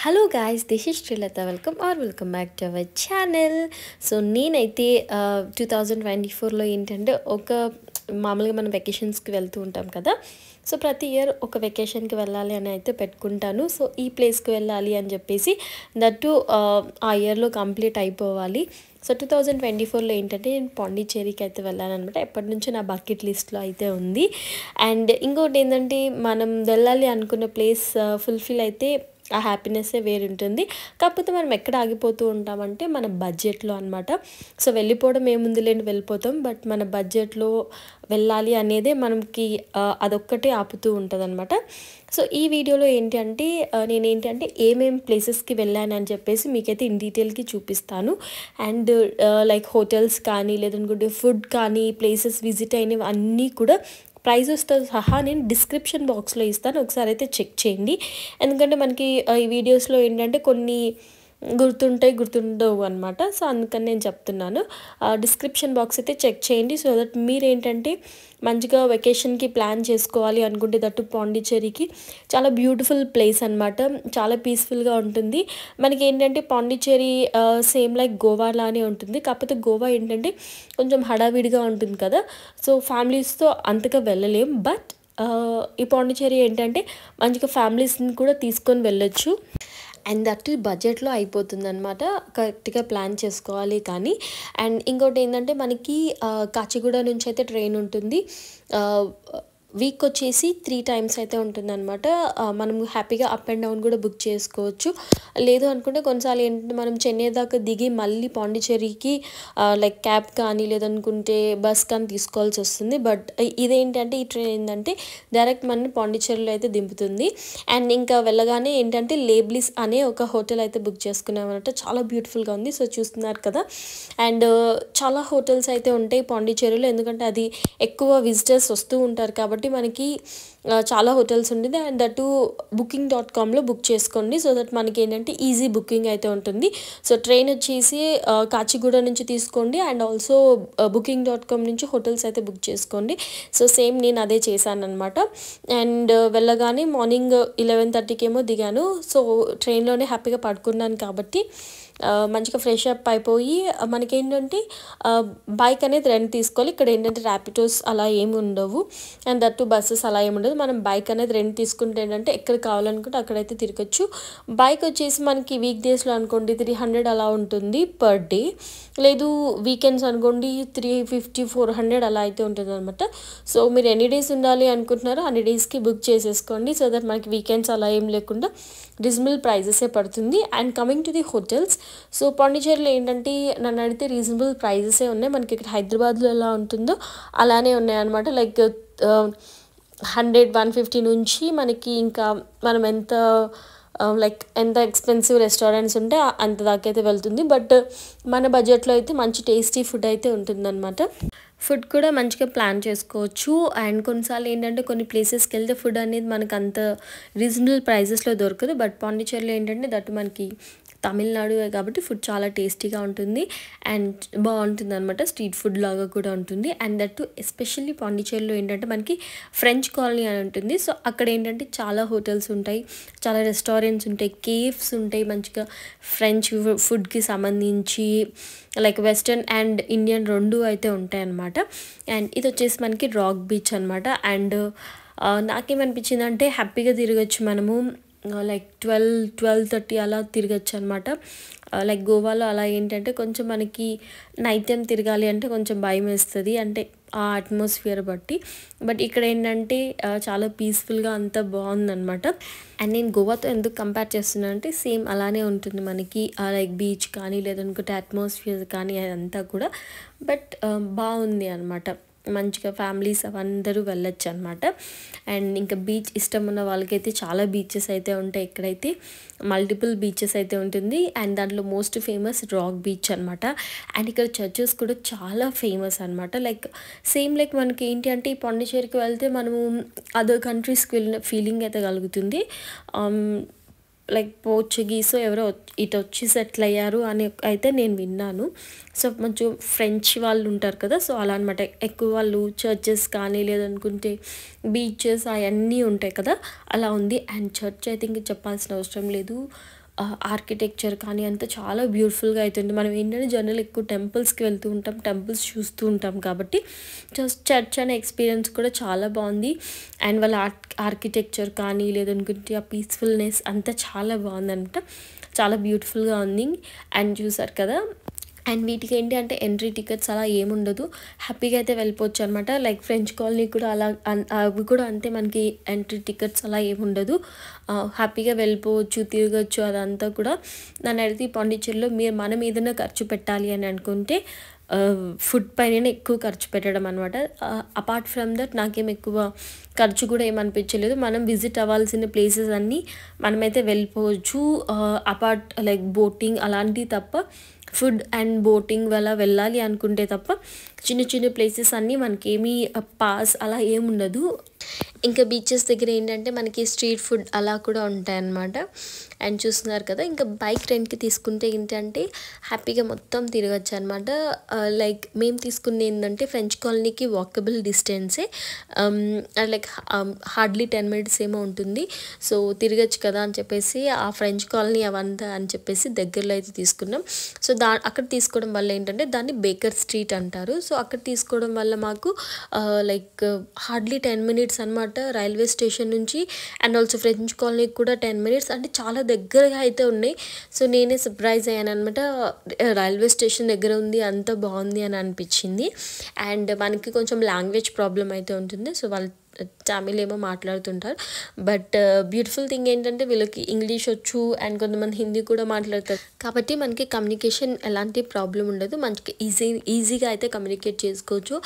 Hello guys, this is Srilatha. Welcome back to our channel. So నేనైతే 2024లో ఏంటంటే మామూలుగా మనం వెకేషన్స్కి వెళ్తూ ఉంటాం కదా. సో ప్రతి ఇయర్ ఒక వెకేషన్కి వెళ్ళాలి అని అయితే పెట్టుకుంటాను. సో ఈ ప్లేస్కి వెళ్ళాలి అని చెప్పేసి దట్టు ఆ ఇయర్లో కంప్లీట్ అయిపోవాలి. సో 2024లో ఏంటంటే నేను పాండిచ్చేరికి అయితే వెళ్ళానమాట. ఎప్పటి నుంచో నా బకెట్ లిస్ట్లో అయితే ఉంది. అండ్ ఇంకోటి ఏంటంటే మనం వెళ్ళాలి అనుకున్న ప్లేస్ ఫుల్ఫిల్ అయితే ఆ హ్యాపీనెస్సే వేరుంటుంది. కాకపోతే మనం ఎక్కడ ఆగిపోతూ ఉంటామంటే మన బడ్జెట్లో అనమాట. సో వెళ్ళిపోవడం ఏముందిలేండి, వెళ్ళిపోతాం. బట్ మన బడ్జెట్లో వెళ్ళాలి అనేదే మనకి అదొక్కటే ఆపుతూ ఉంటుంది అనమాట. సో ఈ వీడియోలో ఏంటి అంటే నేనేంటంటే ఏమేం ప్లేసెస్కి వెళ్ళాను అని చెప్పేసి మీకైతే ఇన్ డీటెయిల్కి చూపిస్తాను. అండ్ లైక్ హోటల్స్ కానీ లేదనుకుంటే ఫుడ్ కానీ ప్లేసెస్ విజిట్ అయినవి అన్నీ కూడా ప్రైజెస్తో సహా నేను డిస్క్రిప్షన్ బాక్స్లో ఇస్తాను. ఒకసారి అయితే చెక్ చేయండి. ఎందుకంటే మనకి ఈ వీడియోస్లో ఏంటంటే కొన్ని గుర్తుండవు అనమాట. సో అందుకని నేను చెప్తున్నాను. డిస్క్రిప్షన్ బాక్స్ అయితే చెక్ చేయండి. సో దట్ మీరేంటంటే మంచిగా వెకేషన్కి ప్లాన్ చేసుకోవాలి అనుకుంటే దట్టు పాండిచ్చేరికి చాలా బ్యూటిఫుల్ ప్లేస్ అనమాట. చాలా పీస్ఫుల్గా ఉంటుంది. మనకి ఏంటంటే పాండిచ్చేరి సేమ్ లైక్ గోవా లానే ఉంటుంది. కాకపోతే గోవా ఏంటంటే కొంచెం హడావిడిగా ఉంటుంది కదా. సో ఫ్యామిలీస్తో అంతగా వెళ్ళలేం. బట్ ఈ పాండిచ్చేరి ఏంటంటే మంచిగా ఫ్యామిలీస్ని కూడా తీసుకొని వెళ్ళొచ్చు. అండ్ దట్ బడ్జెట్లో అయిపోతుంది అనమాట. కరెక్ట్గా ప్లాన్ చేసుకోవాలి కానీ. అండ్ ఇంకోటి ఏంటంటే మనకి కాచిగూడ నుంచి అయితే ట్రైన్ ఉంటుంది. వీక్ వచ్చేసి 3 టైమ్స్ అయితే ఉంటుందన్నమాట. మనం హ్యాపీగా అప్ అండ్ డౌన్ కూడా బుక్ చేసుకోవచ్చు. లేదు అనుకుంటే కొన్నిసార్లు ఏంటంటే మనం చెన్నై దాకా దిగి మళ్ళీ పాండిచ్చేరికి లైక్ క్యాబ్ కానీ లేదనుకుంటే బస్ కానీ తీసుకోవాల్సి వస్తుంది. బట్ ఇదేంటంటే ఈ ట్రైన్ ఏంటంటే డైరెక్ట్ మన పాండిచ్చేరిలో అయితే దింపుతుంది. అండ్ ఇంకా వెళ్ళగానే ఏంటంటే లేబ్లిస్ అనే ఒక హోటల్ అయితే బుక్ చేసుకున్నామన్నమాట. చాలా బ్యూటిఫుల్గా ఉంది. సో చూస్తున్నారు కదా. అండ్ చాలా హోటల్స్ అయితే ఉంటాయి పాండిచ్చేరిలో, ఎందుకంటే అది ఎక్కువ విజిటర్స్ వస్తూ ఉంటారు కాబట్టి మనకి చాలా హోటల్స్ ఉంటుంది. అండ్ దట్టు booking.comలో బుక్ చేసుకోండి. సో దట్ మనకి ఏంటంటే ఈజీ బుకింగ్ అయితే ఉంటుంది. సో ట్రైన్ వచ్చేసి కాచిగూడ నుంచి తీసుకోండి. అండ్ ఆల్సో booking.com నుంచి హోటల్స్ అయితే బుక్ చేసుకోండి. సో సేమ్ నేను అదే చేశాను అనమాట. అండ్ వెళ్ళగానే మార్నింగ్ 11:30కి ఏమో దిగాను. సో ట్రైన్లోనే హ్యాపీగా పడుకున్నాను కాబట్టి మంచిగా ఫ్రెష్ అప్ అయిపోయి మనకేంటంటే బైక్ అనేది రెంట్ తీసుకోవాలి. ఇక్కడ ఏంటంటే ర్యాపిడోస్ అలా ఏమి ఉండవు. అండ్ దట్టు బస్సెస్ అలా ఏమి ఉండదు. మనం బైక్ అనేది రెంట్ తీసుకుంటే ఏంటంటే ఎక్కడ కావాలనుకుంటే అక్కడైతే తిరగచ్చు. బైక్ వచ్చేసి మనకి వీక్ డేస్లో అనుకోండి 300 అలా ఉంటుంది పర్ డే. లేదు వీకెండ్స్ అనుకోండి 350 400 అలా అయితే ఉంటుంది అనమాట. సో మీరు ఎన్ని డేస్ ఉండాలి అనుకుంటున్నారో అన్ని డేస్కి బుక్ చేసేసుకోండి. సో దట్ మనకి వీకెండ్స్ అలా ఏం లేకుండా రీజనబుల్ ప్రైజెసే పడుతుంది. And coming to the hotels, so పాండిచ్చేరిలో ఏంటంటే నన్ను అడిగితే రీజనబుల్ ప్రైజెసే ఉన్నాయి. మనకి ఇక్కడ హైదరాబాద్లో ఎలా ఉంటుందో అలానే ఉన్నాయన్నమాట. లైక్ 100-150 నుంచి మనకి ఇంకా మనం ఎంత ఎక్స్పెన్సివ్ రెస్టారెంట్స్ ఉంటే అంత దాకా అయితే వెళ్తుంది. బట్ మన బడ్జెట్లో అయితే మంచి టేస్టీ ఫుడ్ అయితే ఉంటుందన్నమాట. ఫుడ్ కూడా మంచిగా ప్లాన్ చేసుకోవచ్చు. అండ్ కొన్నిసార్లు ఏంటంటే కొన్ని ప్లేసెస్కి వెళ్తే ఫుడ్ అనేది మనకు అంత రీజనబుల్ ప్రైజెస్లో దొరకదు. బట్ పాండిచ్చేరిలో ఏంటంటే దట్టు మనకి తమిళనాడు కాబట్టి ఫుడ్ చాలా టేస్టీగా ఉంటుంది అండ్ బాగుంటుంది అనమాట. స్ట్రీట్ ఫుడ్ లాగా కూడా ఉంటుంది. అండ్ దట్టు ఎస్పెషల్లీ పాండిచ్చేరిలో ఏంటంటే మనకి ఫ్రెంచ్ కాలనీ అని ఉంటుంది. సో అక్కడ ఏంటంటే చాలా హోటల్స్ ఉంటాయి, చాలా రెస్టారెంట్స్ ఉంటాయి, కేఫ్స్ ఉంటాయి. మంచిగా ఫ్రెంచ్ ఫుడ్కి సంబంధించి లైక్ వెస్టర్న్ అండ్ ఇండియన్ రెండు అయితే ఉంటాయి అన్నమాట. అండ్ ఇది వచ్చేసి మనకి రాక్ బీచ్ అనమాట. అండ్ నాకేమనిపించింది అంటే హ్యాపీగా తిరగచ్చు మనము. లైక్ 12-12:30 అలా తిరగచ్చు అనమాట. లైక్ గోవాలో అలా ఏంటంటే కొంచెం మనకి నైట్ టైం తిరగాలి అంటే కొంచెం భయం వేస్తుంది, అంటే ఆ అట్మాస్ఫియర్ బట్టి. బట్ ఇక్కడ ఏంటంటే చాలా పీస్ఫుల్గా అంతా బాగుందనమాట. అండ్ నేను గోవాతో ఎందుకు కంపేర్ చేస్తున్నాను అంటే సేమ్ అలానే ఉంటుంది మనకి లైక్ బీచ్ కానీ లేదనుకుంటే అట్మాస్ఫియర్ కానీ అదంతా కూడా. బట్ బాగుంది అనమాట. మంచిగా ఫ్యామిలీస్ అందరూ వెళ్ళొచ్చు అనమాట. అండ్ ఇంకా బీచ్ ఇష్టం ఉన్న వాళ్ళకైతే చాలా బీచెస్ అయితే ఉంటాయి. ఇక్కడైతే మల్టిపుల్ బీచెస్ అయితే ఉంటుంది. అండ్ దాంట్లో మోస్ట్ ఫేమస్ రాక్ బీచ్ అనమాట. అండ్ ఇక్కడ చర్చెస్ కూడా చాలా ఫేమస్ అనమాట. లైక్ సేమ్ లైక్ మనకి ఏంటి అంటే ఈ పాండిచ్చేరికి వెళ్తే మనము అదర్ కంట్రీస్కి వెళ్ళిన ఫీలింగ్ అయితే కలుగుతుంది. లైక్ పోర్చుగీస్ ఎవరో ఇటు వచ్చి సెటిల్ అయ్యారు అని అయితే నేను విన్నాను. సో కొంచెం ఫ్రెంచ్ వాళ్ళు ఉంటారు కదా, సో అలా అనమాట. ఎక్కువ వాళ్ళు చర్చెస్ కానీ లేదనుకుంటే బీచెస్ అవన్నీ ఉంటాయి కదా, అలా ఉంది. అండ్ చర్చ్ అయితే ఇంక చెప్పాల్సిన అవసరం లేదు. ఆర్కిటెక్చర్ కానీ అంతా చాలా బ్యూటిఫుల్గా అవుతుంది. మనం ఏంటంటే జనరల్ ఎక్కువ టెంపుల్స్కి వెళ్తూ ఉంటాం, టెంపుల్స్ చూస్తూ ఉంటాం కాబట్టి జస్ట్ చర్చ్ అనే ఎక్స్పీరియన్స్ కూడా చాలా బాగుంది. అండ్ వాళ్ళ ఆర్కిటెక్చర్ కానీ లేదనుకుంటే ఆ పీస్ఫుల్నెస్ అంతా చాలా బాగుందనమాట. చాలా బ్యూటిఫుల్గా ఉంది. అండ్ చూసారు కదా, అండ్ వీటికి ఏంటి అంటే ఎంట్రీ టికెట్స్ అలా ఏముండదు, హ్యాపీగా అయితే వెళ్ళిపోవచ్చు అనమాట. లైక్ ఫ్రెంచ్ కాలనీ కూడా అలా అవి కూడా అంతే, మనకి ఎంట్రీ టికెట్స్ అలా ఏముండదు, హ్యాపీగా వెళ్ళిపోవచ్చు, తిరగచ్చు. అదంతా కూడా నన్ను అడిగితే పాండిచ్చేరిలో మనం ఏదైనా ఖర్చు పెట్టాలి అని అనుకుంటే ఫుడ్ పైన ఎక్కువ ఖర్చు పెట్టడం అనమాట. అపార్ట్ ఫ్రమ్ దట్ నాకేం ఎక్కువ ఖర్చు కూడా ఏమనిపించలేదు. మనం విజిట్ అవ్వాల్సిన ప్లేసెస్ అన్నీ మనమైతే వెళ్ళిపోవచ్చు. లైక్ బోటింగ్ అలాంటివి తప్ప, ఫుడ్ అండ్ బోటింగ్ వల్ల వెళ్ళాలి అనుకుంటే తప్ప చిన్న చిన్న ప్లేసెస్ అన్నీ మనకేమీ పాస్ అలా ఏముండదు. ఇంకా బీచెస్ దగ్గర ఏంటంటే మనకి స్ట్రీట్ ఫుడ్ అలా కూడా ఉంటాయన్నమాట. అండ్ చూస్తున్నారు కదా, ఇంకా బైక్ రెంట్కి తీసుకుంటే ఏంటంటే హ్యాపీగా మొత్తం తిరగచ్చు అనమాట. లైక్ మేము తీసుకునే ఏంటంటే ఫ్రెంచ్ కాలనీకి వాకబుల్ డిస్టెన్సే, లైక్ హార్డ్లీ 10 minutes ఏమో ఉంటుంది. సో తిరగచ్చు కదా అని చెప్పేసి ఆ ఫ్రెంచ్ కాలనీ అవంతా అని చెప్పేసి దగ్గరలో అయితే తీసుకున్నాం. సో అక్కడ తీసుకోవడం వల్ల ఏంటంటే దాన్ని బేకర్ స్ట్రీట్ అంటారు. సో అక్కడ తీసుకోవడం వల్ల మాకు లైక్ హార్డ్లీ 10 minutes అనమాట రైల్వే స్టేషన్ నుంచి. అండ్ ఆల్సో ఫ్రెంచ్ కాలనీకి కూడా 10 minutes, అంటే చాలా దగ్గరగా అయితే ఉన్నాయి. సో నేనే సర్ప్రైజ్ అయ్యాను అనమాట, రైల్వే స్టేషన్ దగ్గర ఉంది, అంత బాగుంది అని అనిపించింది. అండ్ మనకి కొంచెం లాంగ్వేజ్ ప్రాబ్లం అయితే ఉంటుంది. సో వాళ్ళు తమిళ్ ఏమో మాట్లాడుతుంటారు. బట్ బ్యూటిఫుల్ థింగ్ ఏంటంటే వీళ్ళకి ఇంగ్లీష్ వచ్చు అండ్ కొంతమంది హిందీ కూడా మాట్లాడతారు కాబట్టి మనకి కమ్యూనికేషన్ ఎలాంటి ప్రాబ్లం ఉండదు, మంచిగా ఈజీగా అయితే కమ్యూనికేట్ చేసుకోవచ్చు.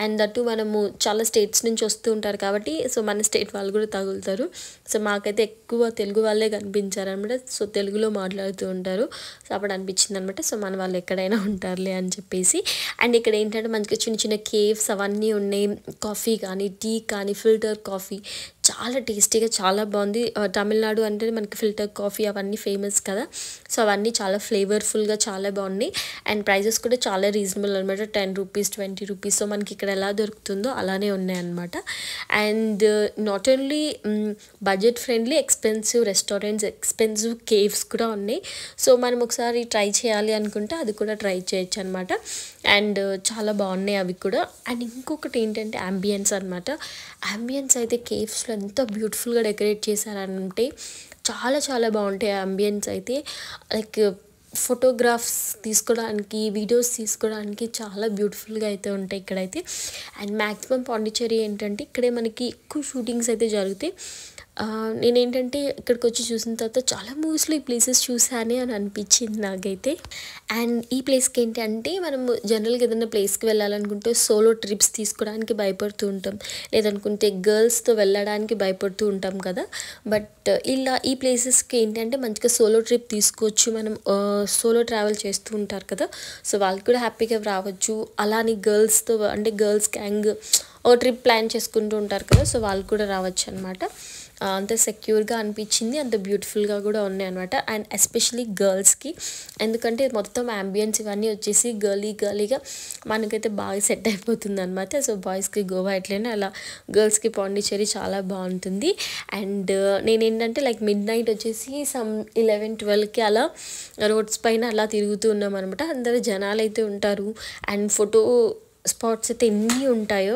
అండ్ దట్టు మనము చాలా స్టేట్స్ నుంచి వస్తూ ఉంటారు కాబట్టి సో మన స్టేట్ వాళ్ళు కూడా తగులుతారు. సో మాకైతే ఎక్కువ తెలుగు వాళ్ళే కనిపించారు అనమాట. సో తెలుగులో మాట్లాడుతూ ఉంటారు. సో అప్పుడు అనిపించింది అనమాట, సో మన వాళ్ళు ఎక్కడైనా ఉంటారులే అని చెప్పేసి. అండ్ ఇక్కడ ఏంటంటే మంచిగా చిన్న చిన్న కేవ్స్ అవన్నీ ఉన్నాయి. కాఫీ కానీ టీ కానీ ఫిల్టర్ కాఫీ చాలా టేస్టీగా చాలా బాగుంది. తమిళనాడు అంటే మనకి ఫిల్టర్ కాఫీ అవన్నీ ఫేమస్ కదా. సో అవన్నీ చాలా ఫ్లేవర్ఫుల్గా చాలా బాగున్నాయి. అండ్ ప్రైజెస్ కూడా చాలా రీజనబుల్ అనమాట, 10 rupees 20 rupees. సో మనకి ఇక్కడ ఎలా దొరుకుతుందో అలానే ఉన్నాయన్నమాట. And not only budget friendly, expensive restaurants, expensive caves కూడా ఉన్నాయి. సో మనం ఒకసారి ట్రై చేయాలి అనుకుంటే అది కూడా ట్రై చేయొచ్చు అనమాట. అండ్ చాలా బాగున్నాయి అవి కూడా. అండ్ ఇంకొకటి ఏంటంటే అంబియన్స్ అనమాట. అంబియన్స్ అయితే కేవ్స్లో ఎంత బ్యూటిఫుల్గా డెకరేట్ చేశారంటే చాలా చాలా బాగుంటాయి అంబియన్స్ అయితే. లైక్ ఫోటోగ్రాఫ్స్ తీసుకోవడానికి, వీడియోస్ తీసుకోవడానికి చాలా బ్యూటిఫుల్గా అయితే ఉంటాయి ఇక్కడైతే. అండ్ మ్యాక్సిమం పాండిచ్చేరి ఏంటంటే ఇక్కడే మనకి ఎక్కువ షూటింగ్స్ అయితే జరుగుతాయి. నేనేంటంటే ఇక్కడికి వచ్చి చూసిన తర్వాత చాలా మూవీస్లో ఈ ప్లేసెస్ చూసానే అని అనిపించింది నాకైతే. అండ్ ఈ ప్లేస్కి ఏంటి అంటే మనము జనరల్గా ఏదైనా ప్లేస్కి వెళ్ళాలనుకుంటే సోలో ట్రిప్స్ తీసుకోవడానికి భయపడుతూ ఉంటాం, లేదనుకుంటే గర్ల్స్తో వెళ్ళడానికి భయపడుతూ ఉంటాం కదా. బట్ ఇలా ఈ ప్లేసెస్కి ఏంటంటే మంచిగా సోలో ట్రిప్ తీసుకోవచ్చు. మనం సోలో ట్రావెల్ చేస్తూ ఉంటారు కదా, సో వాళ్ళు కూడా హ్యాపీగా రావచ్చు. అలానే గర్ల్స్తో అంటే గర్ల్స్ గ్యాంగ్ ఓ ట్రిప్ ప్లాన్ చేసుకుంటూ ఉంటారు కదా, సో వాళ్ళు కూడా రావచ్చు అనమాట. అంత సెక్యూర్గా అనిపించింది, అంత బ్యూటిఫుల్గా కూడా ఉన్నాయి అనమాట. అండ్ ఎస్పెషలీ గర్ల్స్కి, ఎందుకంటే మొత్తం అంబియన్స్ ఇవన్నీ వచ్చేసి గర్లీగా మనకైతే బాగా సెట్ అయిపోతుంది అనమాట. సో బాయ్స్కి గోవా ఎట్లయినా అలా గర్ల్స్కి పాండిచ్చేరి చాలా బాగుంటుంది. అండ్ నేనేంటంటే లైక్ మిడ్-నైట్ వచ్చేసి సమ్ 11-12కి అలా రోడ్స్ పైన అలా తిరుగుతూ ఉన్నాం అనమాట. అందరూ జనాలు అయితే ఉంటారు అండ్ ఫోటో స్పాట్స్ అయితే ఎన్ని ఉంటాయో.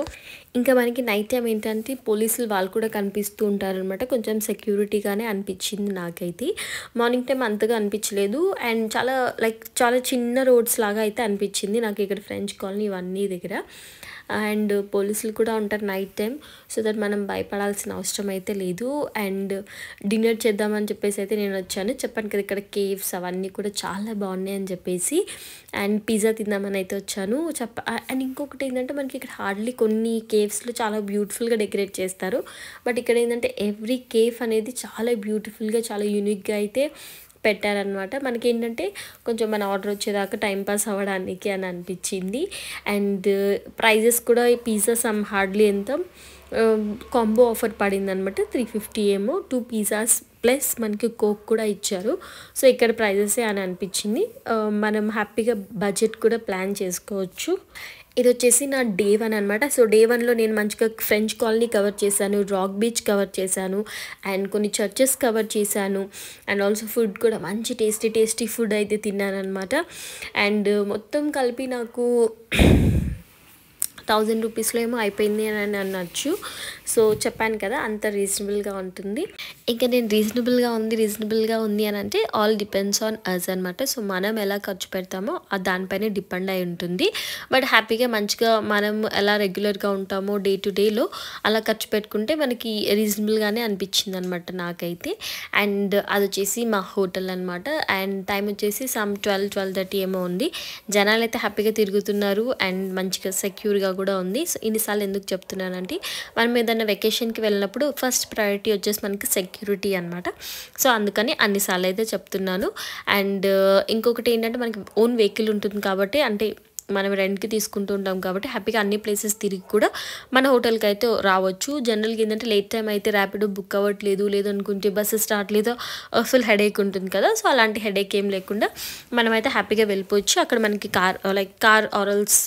ఇంకా మనకి నైట్ టైం ఏంటంటే పోలీసులు వాళ్ళు కూడా కనిపిస్తూ ఉంటారనమాట. కొంచెం సెక్యూరిటీగానే అనిపించింది నాకైతే. మార్నింగ్ టైం అంతగా అనిపించలేదు. అండ్ చాలా చిన్న రోడ్స్ లాగా అయితే అనిపించింది నాకు ఇక్కడ ఫ్రెంచ్ కాలనీ ఇవన్నీ దగ్గర. అండ్ పోలీసులు కూడా ఉంటారు నైట్ టైం, సో దట్ మనం భయపడాల్సిన అవసరం అయితే లేదు. అండ్ డిన్నర్ చేద్దామని చెప్పేసి అయితే నేను వచ్చాను, చెప్పాను కదా ఇక్కడ కేవ్స్ అవన్నీ కూడా చాలా బాగున్నాయి అని చెప్పేసి. అండ్ పిజ్జా తిందామని అయితే వచ్చాను. అండ్ ఇంకొకటి ఏంటంటే మనకి ఇక్కడ హార్డ్లీ కొన్ని కేవ్స్లో చాలా బ్యూటిఫుల్గా డెకరేట్ చేస్తారు. బట్ ఇక్కడ ఏంటంటే ఎవ్రీ కేవ్ అనేది చాలా బ్యూటిఫుల్గా చాలా యూనిక్గా అయితే పెట్టారనమాట. మనకి ఏంటంటే కొంచెం మన ఆర్డర్ వచ్చేదాకా టైంపాస్ అవ్వడానికి అని అనిపించింది. అండ్ ప్రైజెస్ కూడా ఈ పిజ్జా సమ్ హార్డ్లీ ఎంత కాంబో ఆఫర్ పడింది అనమాట, 350 ఏమో 2 pizzas ప్లస్ మనకి కోక్ కూడా ఇచ్చారు. సో ఇక్కడ ప్రైజెసే అని అనిపించింది. మనం హ్యాపీగా బడ్జెట్ కూడా ప్లాన్ చేసుకోవచ్చు. ఇది వచ్చేసి నా డే 1 అనమాట. సో, డే 1లో నేను మంచిగా ఫ్రెంచ్ కాలనీ కవర్ చేశాను, రాక్ బీచ్ కవర్ చేశాను, అండ్ కొన్ని చర్చెస్ కవర్ చేశాను. అండ్ ఆల్సో ఫుడ్ కూడా మంచి టేస్టీ ఫుడ్ అయితే తిన్నాననమాట. అండ్ మొత్తం కలిపి నాకు 1000 రూపీస్లో ఏమో అయిపోయింది అని అనొచ్చు. సో, చెప్పాను కదా అంత రీజనబుల్గా ఉంటుంది. ఇంకా నేను రీజనబుల్గా ఉంది అని అంటే ఆల్ డిపెండ్స్ ఆన్ అస్ అనమాట. సో, మనం ఎలా ఖర్చు పెడతామో దానిపైనే డిపెండ్ అయి ఉంటుంది. బట్ హ్యాపీగా మంచిగా మనం ఎలా రెగ్యులర్గా ఉంటామో డే టు డేలో అలా ఖర్చు పెట్టుకుంటే మనకి రీజనబుల్గానే అనిపించింది అనమాట నాకైతే. అండ్ అది వచ్చేసి మా హోటల్ అనమాట. అండ్ టైం వచ్చేసి సమ్ 12-12:30 ఏమో ఉంది. జనాలు అయితే హ్యాపీగా తిరుగుతున్నారు అండ్ మంచిగా సెక్యూర్గా కూడా ఉంది. సో, ఇన్నిసార్లు ఎందుకు చెప్తున్నానంటే మనం ఏదైనా వెకేషన్కి వెళ్ళినప్పుడు ఫస్ట్ ప్రయారిటీ వచ్చేసి మనకి సెక్యూరిటీ అనమాట. సో, అందుకని అన్నిసార్లు అయితే చెప్తున్నాను. అండ్ ఇంకొకటి ఏంటంటే మనకి ఓన్ వెహికల్ ఉంటుంది కాబట్టి, అంటే మనం రెంట్కి తీసుకుంటూ ఉంటాం కాబట్టి హ్యాపీగా అన్ని ప్లేసెస్ తిరిగి కూడా మన హోటల్కి అయితే రావచ్చు. జనరల్గా ఏంటంటే లేట్ టైం అయితే ర్యాపిడో బుక్ అవ్వట్లేదు, లేదనుకుంటే బస్సు స్టార్ట్ లేదో ఫుల్ హెడేక్ ఉంటుంది కదా. సో, అలాంటి హెడేక్ ఏం లేకుండా మనమైతే హ్యాపీగా వెళ్ళిపోవచ్చు. అక్కడ మనకి కార్ ఆరల్స్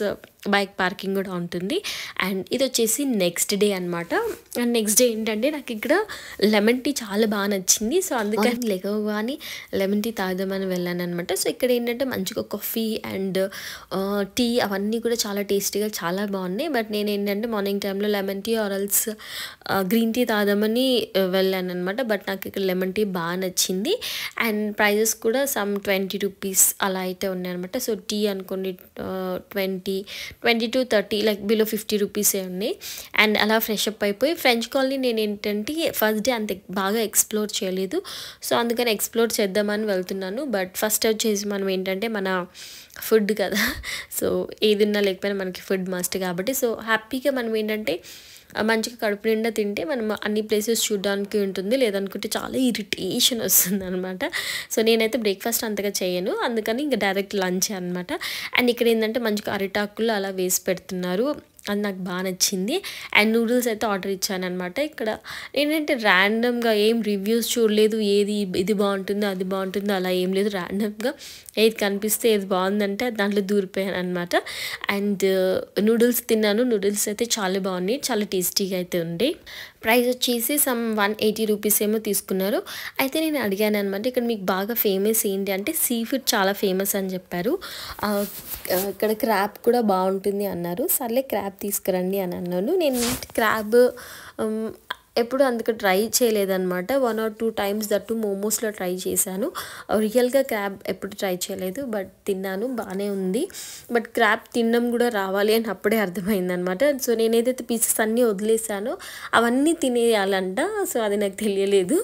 బైక్ పార్కింగ్ కూడా ఉంటుంది. అండ్ ఇది వచ్చేసి నెక్స్ట్ డే అనమాట. అండ్ నెక్స్ట్ డే ఏంటంటే నాకు ఇక్కడ లెమన్ టీ చాలా బాగా నచ్చింది. సో, అందుకని లేవగానే లెమన్ టీ తాగుదామని వెళ్ళాను అనమాట. సో, ఇక్కడ ఏంటంటే మంచిగా కాఫీ అండ్ టీ అవన్నీ కూడా చాలా టేస్టీగా చాలా బాగున్నాయి. బట్ నేను ఏంటంటే మార్నింగ్ టైంలో లెమన్ టీ ఆరల్స్ గ్రీన్ టీ తాగుదామని వెళ్ళాను అనమాట. బట్ నాకు ఇక్కడ లెమన్ టీ బాగా నచ్చింది. అండ్ ప్రైజెస్ కూడా సమ్ 20 రూపీస్ అలా అయితే ఉన్నాయన్నమాట. సో, టీ అనుకోండి 20 to 30 లైక్ బిలో 50 రూపీసే ఉన్నాయి. అండ్ అలా ఫ్రెష్ అప్ అయిపోయి ఫ్రెంచ్ కాలనీ నేను ఏంటంటే ఫస్ట్ డే అంత బాగా ఎక్స్ప్లోర్ చేయలేదు. సో, అందుకని ఎక్స్ప్లోర్ చేద్దామని వెళ్తున్నాను. బట్ ఫస్ట్ వచ్చేసి మనం ఏంటంటే మన ఫుడ్ కదా. సో, ఏదిన్నా లేకపోయినా మనకి ఫుడ్ మస్ట్ కాబట్టి, సో హ్యాపీగా మనం ఏంటంటే మంచిగా కడుపు నిండా తింటే మనం అన్ని ప్లేసెస్ చూడడానికి ఉంటుంది, లేదనుకుంటే చాలా ఇరిటేషన్ వస్తుంది అనమాట. సో, నేనైతే బ్రేక్ఫాస్ట్ అంతగా చేయను, అందుకని ఇంకా డైరెక్ట్ లంచ్ అనమాట. అండ్ ఇక్కడ ఏంటంటే మంచిగా అరిటాకులు అలా వేసి పెడుతున్నారు, అది నాకు బాగా నచ్చింది. అండ్ నూడిల్స్ అయితే ఆర్డర్ ఇచ్చాను అనమాట. ఇక్కడ ఏంటంటే ర్యాండమ్గా ఏం రివ్యూస్ చూడలేదు, ఏది ఇది బాగుంటుందో అది బాగుంటుందో అలా ఏం లేదు. ర్యాండమ్గా ఏది కనిపిస్తే ఏది బాగుందంటే దాంట్లో దూరిపోయాను అనమాట. అండ్ నూడిల్స్ తిన్నాను. నూడిల్స్ అయితే చాలా బాగున్నాయి, చాలా టేస్టీగా అయితే ఉంది. ప్రైస్ వచ్చేసి సమ్ 180 రూపీస్ ఏమో తీసుకున్నారు. అయితే నేను అడిగాను అనమాట, ఇక్కడ మీకు బాగా ఫేమస్ ఏంటి అంటే సీ ఫుడ్ చాలా ఫేమస్ అని చెప్పారు. ఇక్కడ క్రాబ్ కూడా బాగుంటుంది అన్నారు. సర్లే క్రాబ్ తీసుకురండి అని అన్నాను. నేను క్రాబ్ ఎప్పుడు అందుకు ట్రై చేయలేదన్నమాట. 1 or 2 times దట్టు మోమోస్లో ట్రై చేశాను. రియల్గా క్రాబ్ ఎప్పుడు ట్రై చేయలేదు, బట్ తిన్నాను, బాగానే ఉంది. బట్ క్రాబ్ తినడం కూడా రావాలి అని అప్పుడే అర్థమైందనమాట. సో, నేను ఏదైతే పీసెస్ అన్నీ వదిలేసానో అవన్నీ తినేయాలంట. సో, అది నాకు తెలియలేదు.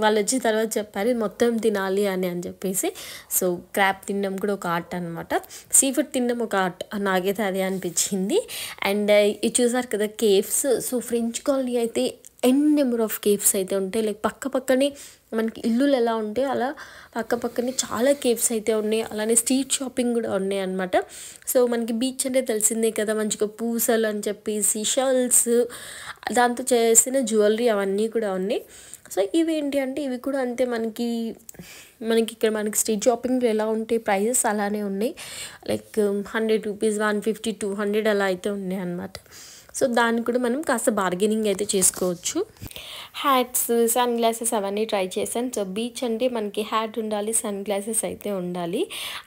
వాళ్ళు వచ్చిన తర్వాత చెప్పారు మొత్తం తినాలి అని చెప్పేసి. సో, క్రాబ్ తినడం కూడా ఒక ఆర్ట్ అనమాట, సీ ఫుడ్ తినడం ఒక ఆర్ట్, నాకైతే అదే అనిపించింది. అండ్ ఇది చూసారు కదా కేవ్స్. సో, ఫ్రెంచ్ కాలనీ అయితే నెంబర్ ఆఫ్ కేవ్స్ అయితే ఉంటాయి. లైక్ పక్కనే మనకి ఇల్లులు ఎలా ఉంటాయి అలా పక్కనే చాలా కేవ్స్ అయితే ఉన్నాయి. అలానే స్ట్రీట్ షాపింగ్ కూడా ఉన్నాయి అనమాట. సో, మనకి బీచ్ అంటే తెలిసిందే కదా, మంచిగా పూసలు అని చెప్పేసి షల్స్, దాంతో చేసిన జ్యువెలరీ అవన్నీ కూడా ఉన్నాయి. సో, ఇవేంటి అంటే ఇవి కూడా అంతే, మనకి ఇక్కడ మనకి స్ట్రీట్ షాపింగ్లో ఎలా ఉంటాయి ప్రైజెస్ అలానే ఉన్నాయి. లైక్ 100 రూపీస్, 150, 200 అలా అయితే ఉన్నాయి అనమాట. సో, దాన్ని కూడా మనం కాస్త బార్గెనింగ్ అయితే చేసుకోవచ్చు. హ్యాట్స్, సన్ గ్లాసెస్ అవన్నీ ట్రై చేశాను. సో, బీచ్ అంటే మనకి హ్యాట్ ఉండాలి, సన్ గ్లాసెస్ అయితే ఉండాలి.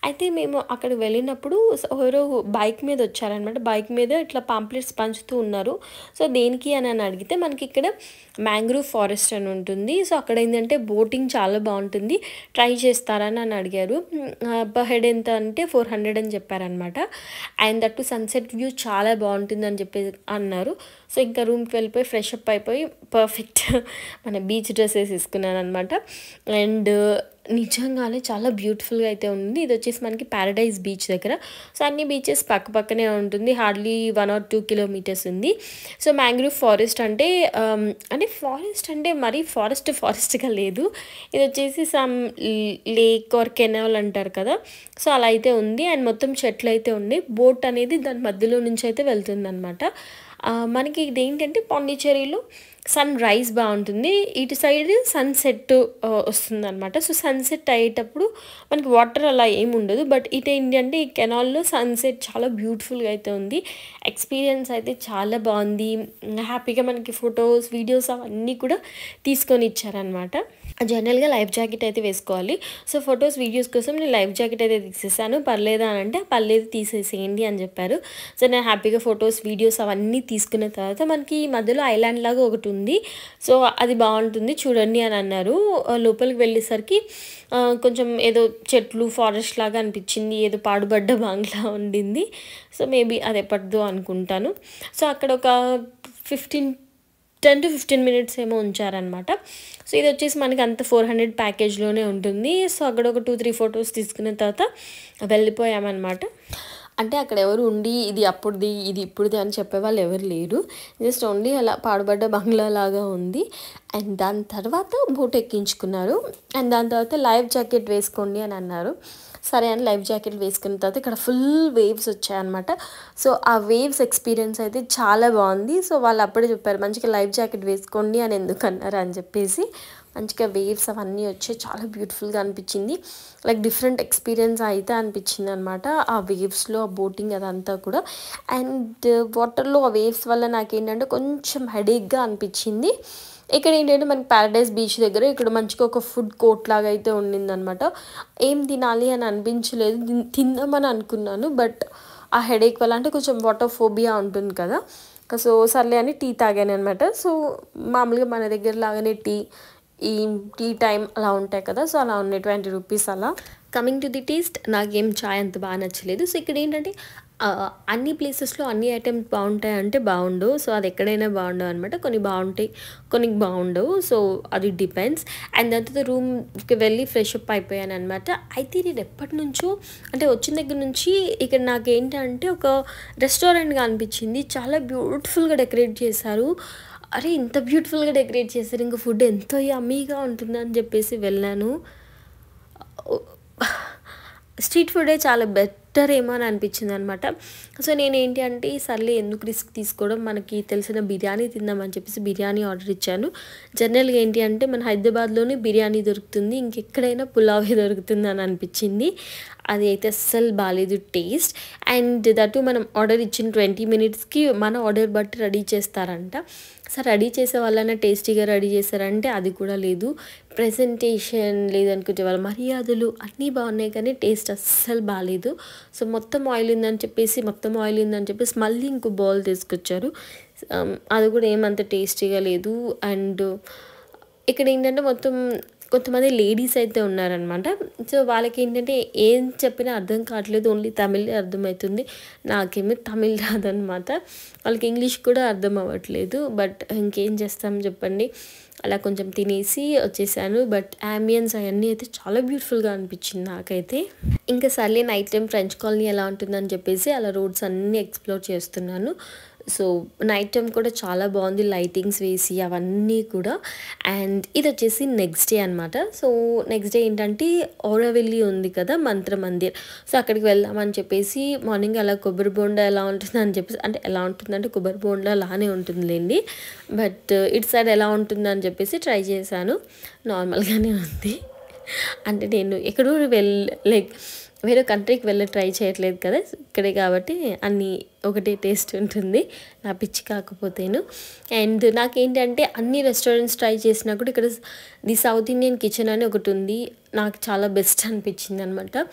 అయితే మేము అక్కడ వెళ్ళినప్పుడు ఎవరో బైక్ మీద వచ్చారనమాట. బైక్ మీద ఇట్లా పాంప్లెట్స్ పంచుతూ ఉన్నారు. సో, దేనికి అని అడిగితే మనకి ఇక్కడ మ్యాంగ్రూవ్ ఫారెస్ట్ అని ఉంటుంది. సో, అక్కడ ఏంటంటే బోటింగ్ చాలా బాగుంటుంది, ట్రై చేస్తారని అని అడిగారు. పర్ హెడ్ ఎంత అంటే 400 అని చెప్పారనమాట. అండ్ దట్టు సన్సెట్ వ్యూ చాలా బాగుంటుంది అని చెప్పి అన్నారు. సో, ఇంకా రూమ్కి వెళ్ళిపోయి ఫ్రెష్ అప్ అయిపోయి పర్ఫెక్ట్ మన బీచ్ డ్రెస్ వేసుకున్నాను అనమాట. అండ్ నిజంగానే చాలా బ్యూటిఫుల్గా అయితే ఉంది. ఇది వచ్చేసి మనకి ప్యారడైజ్ బీచ్ దగ్గర. సో, అన్ని బీచెస్ పక్కనే ఉంటుంది, హార్డ్లీ 1 or 2 kilometers ఉంది. సో, మ్యాంగ్రూవ్ ఫారెస్ట్ అంటే ఫారెస్ట్ అంటే మరీ ఫారెస్ట్గా లేదు. ఇది వచ్చేసి సమ్ లేక్ ఆర్ కెనాల్ అంటారు కదా, సో అలా అయితే ఉంది. అండ్ మొత్తం చెట్లు అయితే ఉన్నాయి. బోట్ అనేది దాని మధ్యలో నుంచి అయితే వెళ్తుంది అనమాట. మనకి ఇదేంటంటే పాండిచ్చేరిలో సన్ రైజ్ బాగుంటుంది, ఇటు సైడ్ సన్సెట్ వస్తుందన్నమాట. సో సన్సెట్ అయ్యేటప్పుడు మనకి వాటర్ అలా ఏమి ఉండదు, బట్ ఇటు ఏంటంటే ఈ కెనాల్లో సన్సెట్ చాలా బ్యూటిఫుల్గా అయితే ఉంది. ఎక్స్పీరియన్స్ అయితే చాలా బాగుంది. హ్యాపీగా మనకి ఫొటోస్ వీడియోస్ అవన్నీ కూడా తీసుకొని ఇచ్చారనమాట. జనరల్గా లైఫ్ జాకెట్ అయితే వేసుకోవాలి. సో ఫొటోస్ వీడియోస్ కోసం నేను లైఫ్ జాకెట్ అయితే తీసేసాను. పర్లేదా అని అంటే పర్లేదు తీసేసేయండి అని చెప్పారు. సో నేను హ్యాపీగా ఫొటోస్ వీడియోస్ అవన్నీ తీసుకున్న తర్వాత మనకి మధ్యలో ఐలాండ్ లాగా ఒకటి ఉంది, సో అది బాగుంటుంది చూడండి అని అన్నారు. లోపలికి వెళ్ళేసరికి కొంచెం ఏదో చెట్లు ఫారెస్ట్ లాగా అనిపించింది, ఏదో పాడుబడ్డ బంగ్లా ఉండింది. సో మేబీ అది ఎప్పటిదో అనుకుంటాను. సో అక్కడ ఒక 10 to 15 మినిట్స్ ఏమో ఉంచారనమాట. సో ఇది వచ్చేసి మనకి అంత 400 ప్యాకేజ్లోనే ఉంటుంది. సో అక్కడ ఒక 2-3 ఫొటోస్ తీసుకున్న తర్వాత వెళ్ళిపోయామన్నమాట. అంటే అక్కడ ఎవరు ఉండి ఇది అప్పుడుది ఇది ఇప్పుడుది అని చెప్పేవాళ్ళు ఎవరు లేరు. జస్ట్ ఓన్లీ అలా పాడుబడ్డ బంగ్లా లాగా ఉంది. అండ్ దాని తర్వాత బోట్ ఎక్కించుకున్నారు. అండ్ దాని తర్వాత లైఫ్ జాకెట్ వేసుకోండి అని అన్నారు. సరే అని లైఫ్ జాకెట్ వేసుకున్న తర్వాత ఇక్కడ ఫుల్ వేవ్స్ వచ్చాయన్నమాట. సో ఆ వేవ్స్ ఎక్స్పీరియన్స్ అయితే చాలా బాగుంది. సో వాళ్ళు అప్పుడే చెప్పారు మంచిగా లైఫ్ జాకెట్ వేసుకోండి అని ఎందుకు అన్నారు అని చెప్పేసి. మంచిగా వేవ్స్ అవన్నీ వచ్చి చాలా బ్యూటిఫుల్గా అనిపించింది. లైక్ డిఫరెంట్ ఎక్స్పీరియన్స్ అయితే అనిపించింది అనమాట ఆ వేవ్స్లో, ఆ బోటింగ్ అదంతా కూడా. అండ్ వాటర్లో ఆ వేవ్స్ వల్ల నాకేంటంటే కొంచెం హెడేక్గా అనిపించింది. ఇక్కడ ఏంటంటే మనకి ప్యారడైజ్ బీచ్ దగ్గర ఇక్కడ మంచిగా ఒక ఫుడ్ కోర్ట్ లాగా అయితే ఉండిందనమాట. ఏం తినాలి అని అనిపించలేదు, తిందామని అనుకున్నాను. బట్ ఆ హెడేక్ వల్ల అంటే కొంచెం వాటర్ ఫోబియా ఉంటుంది కదా, సో సర్లే అని టీ తాగాను అనమాట. సో మామూలుగా మన దగ్గర లాగానే ఈ టీ టైం అలా ఉంటాయి కదా, సో అలా ఉన్నాయి 20 రూపీస్ అలా. కమింగ్ టు ది టేస్ట్, నాకేం చాయ్ అంత బాగా నచ్చలేదు. సో ఇక్కడ ఏంటంటే అన్ని ప్లేసెస్లో అన్ని ఐటమ్స్ బాగుంటాయి అంటే బాగుండవు. సో అది ఎక్కడైనా బాగుండవు అనమాట. కొన్ని బాగుంటాయి, కొన్ని బాగుండవు. సో అది డిపెండ్స్. అండ్ దాని తర్వాత రూమ్కి వెళ్ళి ఫ్రెష్ అప్ అయిపోయాను అనమాట. అయితే నేను ఎప్పటి నుంచో అంటే వచ్చిన దగ్గర నుంచి ఇక్కడ నాకేంటంటే ఒక రెస్టారెంట్గా అనిపించింది. చాలా బ్యూటిఫుల్గా డెకరేట్ చేశారు. అరే ఇంత బ్యూటిఫుల్గా డెకరేట్ చేశారు, ఇంకా ఫుడ్ ఎంతో యమ్మీగా ఉంటుందని చెప్పేసి వెళ్ళాను. స్ట్రీట్ ఫుడే చాలా బెటర్ ఏమో అని అనిపించింది అనమాట. సో నేనేంటి అంటే సర్లే ఎందుకు రిస్క్ తీసుకోవడం, మనకి తెలిసిన బిర్యానీ తిందామని చెప్పేసి బిర్యానీ ఆర్డర్ ఇచ్చాను. జనరల్గా ఏంటి అంటే మన హైదరాబాద్లోనే బిర్యానీ దొరుకుతుంది, ఇంకెక్కడైనా పులావే దొరుకుతుంది అని అనిపించింది. అది అయితే అస్సలు బాగాలేదు టేస్ట్. అండ్ దట్టు మనం ఆర్డర్ ఇచ్చిన 20 మినిట్స్కి మన ఆర్డర్ బట్టి రెడీ చేస్తారంట. సార్ రెడీ చేసే వాళ్ళైనా టేస్టీగా రెడీ చేశారంటే అది కూడా లేదు. ప్రెజెంటేషన్ లేదనుకుంటే వాళ్ళ మర్యాదలు అన్నీ బాగున్నాయి కానీ టేస్ట్ అస్సలు బాగాలేదు. సో మొత్తం ఆయిల్ ఉందని చెప్పేసి మళ్ళీ ఇంకో బౌల్ తీసుకొచ్చారు. అది కూడా ఏమంత టేస్టీగా లేదు. అండ్ ఇక్కడ ఏంటంటే మొత్తం కొంతమంది లేడీస్ అయితే ఉన్నారనమాట. సో వాళ్ళకి ఏంటంటే ఏం చెప్పినా అర్థం కావట్లేదు, ఓన్లీ తమిళే అర్థమవుతుంది. నాకేమీ తమిళ్ రాదనమాట, వాళ్ళకి ఇంగ్లీష్ కూడా అర్థం అవ్వట్లేదు. బట్ ఇంకేం చేస్తాం చెప్పండి, అలా కొంచెం తినేసి వచ్చేసాను. బట్ యాంబియన్స్ అవన్నీ అయితే చాలా బ్యూటిఫుల్గా అనిపించింది నాకైతే. ఇంకా సర్లే నైట్ టైం ఫ్రెంచ్ కాలనీ ఎలా ఉంటుందని చెప్పేసి అలా రోడ్స్ అన్నీ ఎక్స్ప్లోర్ చేస్తున్నాను. సో నైట్ టైం కూడా చాలా బాగుంది, లైటింగ్స్ వేసి అవన్నీ కూడా. అండ్ ఇది వచ్చేసి నెక్స్ట్ డే అనమాట. సో నెక్స్ట్ డే ఏంటంటే ఓరవెల్లి ఉంది కదా మంత్ర మందిర్, సో అక్కడికి వెళ్దామని చెప్పేసి మార్నింగ్ అలా కొబ్బరి బోండా ఎలా ఉంటుందని చెప్పేసి, అంటే ఎలా ఉంటుందంటే కొబ్బరి బోండా లానే ఉంటుందిలేండి, బట్ ఇటు సైడ్ ఎలా ఉంటుందని చెప్పేసి ట్రై చేశాను. నార్మల్గానే ఉంది. అంటే నేను ఎక్కడో లైక్ వేరే కంట్రీకి వెళ్ళి ట్రై చేయట్లేదు కదా, ఇక్కడే కాబట్టి అన్నీ ఒకటే టేస్ట్ ఉంటుంది, నా పిచ్చి కాకపోతేను. అండ్ నాకేంటంటే అన్ని రెస్టారెంట్స్ ట్రై చేసినా కూడా ఇక్కడ ది సౌత్ ఇండియన్ కిచెన్ అని ఒకటి ఉంది, నాకు చాలా బెస్ట్ అనిపించింది అనమాట.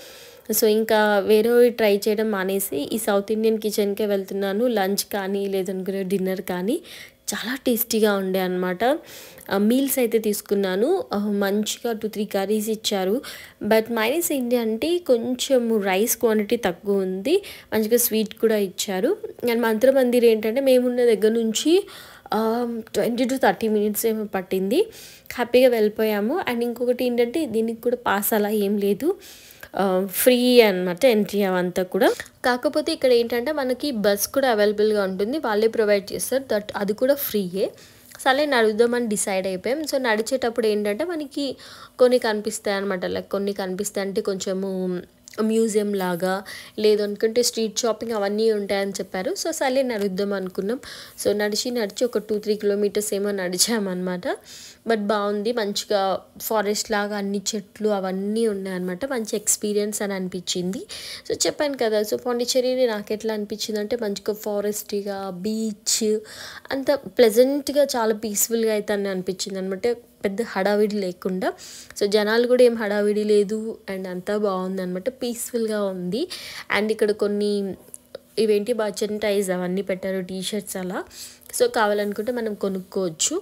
సో ఇంకా వేరే ట్రై చేయడం మానేసి ఈ సౌత్ ఇండియన్ కిచెన్కే వెళ్తున్నాను. లంచ్ కానీ లేదనుకునే డిన్నర్ కానీ చాలా టేస్టీగా ఉండే అనమాట. మీల్స్ అయితే తీసుకున్నాను, మంచిగా 2-3 కర్రీస్ ఇచ్చారు. బట్ మైనస్ ఏంటి అంటే కొంచెం రైస్ క్వాంటిటీ తక్కువ ఉంది, మంచిగా స్వీట్ కూడా ఇచ్చారు. అండ్ మంత్ర మందిర్ ఏంటంటే మేమున్న దగ్గర నుంచి 20 to 30 మినిట్స్ ఏమో పట్టింది, హ్యాపీగా వెళ్ళిపోయాము. అండ్ ఇంకొకటి ఏంటంటే దీనికి కూడా పాస్ అలా ఏం లేదు, ఫ్రీ అనమాట ఎంట్రీ అవంతా కూడా. కాకపోతే ఇక్కడ ఏంటంటే మనకి బస్ కూడా అవైలబుల్గా ఉంటుంది, వాళ్ళే ప్రొవైడ్ చేస్తారు, అది కూడా ఫ్రీయే. సరే నడుద్దామని డిసైడ్ అయిపోయాం. సో నడిచేటప్పుడు ఏంటంటే మనకి కొన్ని కనిపిస్తాయి అనమాట, లైక్ కొన్ని కనిపిస్తాయి అంటే కొంచెము మ్యూజియం లాగా, లేదు అనుకుంటే స్ట్రీట్ షాపింగ్ అవన్నీ ఉంటాయని చెప్పారు. సో సర్లే నడుద్దాం అనుకున్నాం. సో నడిచి ఒక 2-3 కిలోమీటర్స్ ఏమో నడిచామన్నమాట. బట్ బాగుంది, మంచిగా ఫారెస్ట్ లాగా అన్ని చెట్లు అవన్నీ ఉన్నాయన్నమాట. మంచి ఎక్స్పీరియన్స్ అని అనిపించింది. సో చెప్పాను కదా, సో పాండిచ్చేరి నాకు ఎట్లా అనిపించింది అంటే మంచిగా ఫారెస్ట్గా, బీచ్ అంత ప్లెజెంట్గా, చాలా పీస్ఫుల్గా అయితే అని అనిపించింది అనమాట. పెద్ద హడావిడి లేకుండా, సో జనాలు కూడా ఏం హడావిడి లేదు, అండ్ అంతా బాగుంది అనమాట, పీస్ఫుల్గా ఉంది. అండ్ ఇక్కడ కొన్ని ఇవేంటి మర్చెంటైజ్ అవన్నీ పెట్టారు, టీషర్ట్స్ అలా. సో కావాలనుకుంటే మనం కొనుక్కోవచ్చు.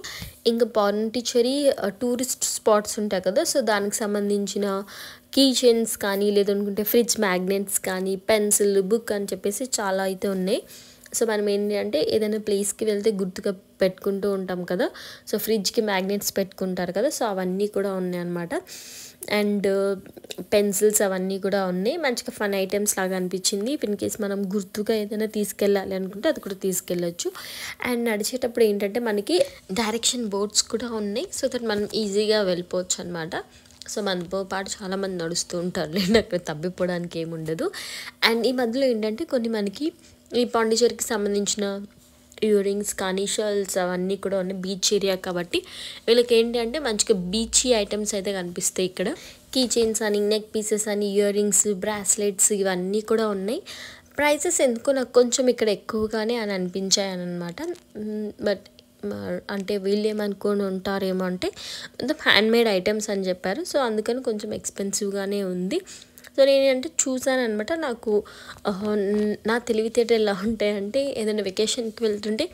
ఇంకా పాండిచ్చేరి టూరిస్ట్ స్పాట్స్ ఉంటాయి కదా, సో దానికి సంబంధించిన కీ చైన్స్ కానీ, లేదనుకుంటే ఫ్రిడ్జ్ మ్యాగ్నెట్స్ కానీ, పెన్సిల్, బుక్ అని చెప్పేసి చాలా అయితే ఉన్నాయి. సో మనం ఏంటి అంటే ఏదైనా ప్లేస్కి వెళ్తే గుర్తుగా పెట్టుకుంటూ ఉంటాం కదా, సో ఫ్రిడ్జ్కి మ్యాగ్నెట్స్ పెట్టుకుంటారు కదా, సో అవన్నీ కూడా ఉన్నాయి అన్నమాట. అండ్ పెన్సిల్స్ అవన్నీ కూడా ఉన్నాయి. మంచిగా ఫన్ ఐటమ్స్ లాగా అనిపించింది. ఇన్ కేస్ మనం గుర్తుగా ఏదైనా తీసుకెళ్ళాలి అనుకుంటే అది కూడా తీసుకెళ్ళచ్చు. అండ్ నడిచేటప్పుడు ఏంటంటే మనకి డైరెక్షన్ బోర్డ్స్ కూడా ఉన్నాయి, సో దట్ మనం ఈజీగా వెళ్ళిపోవచ్చు అనమాట. సో మనతో పాటు చాలామంది నడుస్తూ ఉంటారు లేండి, అక్కడ తప్పిపోవడానికి ఏముండదు. అండ్ ఈ మధ్యలో ఏంటంటే కొన్ని మనకి ఈ పాండిచ్చేరికి సంబంధించిన ఇయర్ రింగ్స్ కానీ, షర్ట్స్ అవన్నీ కూడా ఉన్నాయి. బీచ్ ఏరియా కాబట్టి వీళ్ళకి ఏంటి అంటే మంచిగా బీచీ ఐటమ్స్ అయితే కనిపిస్తాయి ఇక్కడ. కీ చైన్స్ అని, నెక్ పీసెస్ అని, ఇయర్ రింగ్స్, బ్రాస్లెట్స్ ఇవన్నీ కూడా ఉన్నాయి. ప్రైసెస్ ఎందుకో నాకు కొంచెం ఇక్కడ ఎక్కువగానే అని అనిపించాయి అనమాట. బట్ అంటే వీళ్ళు ఏమనుకొని ఉంటారేమో అంటే మొత్తం హ్యాండ్మేడ్ ఐటమ్స్ అని చెప్పారు, సో అందుకని కొంచెం ఎక్స్పెన్సివ్గానే ఉంది. సో నేనంటే చూసాను అనమాట. నాకు నా తెలివితేటలు ఎలా ఉంటాయంటే ఏదైనా వెకేషన్కి వెళ్తుంటే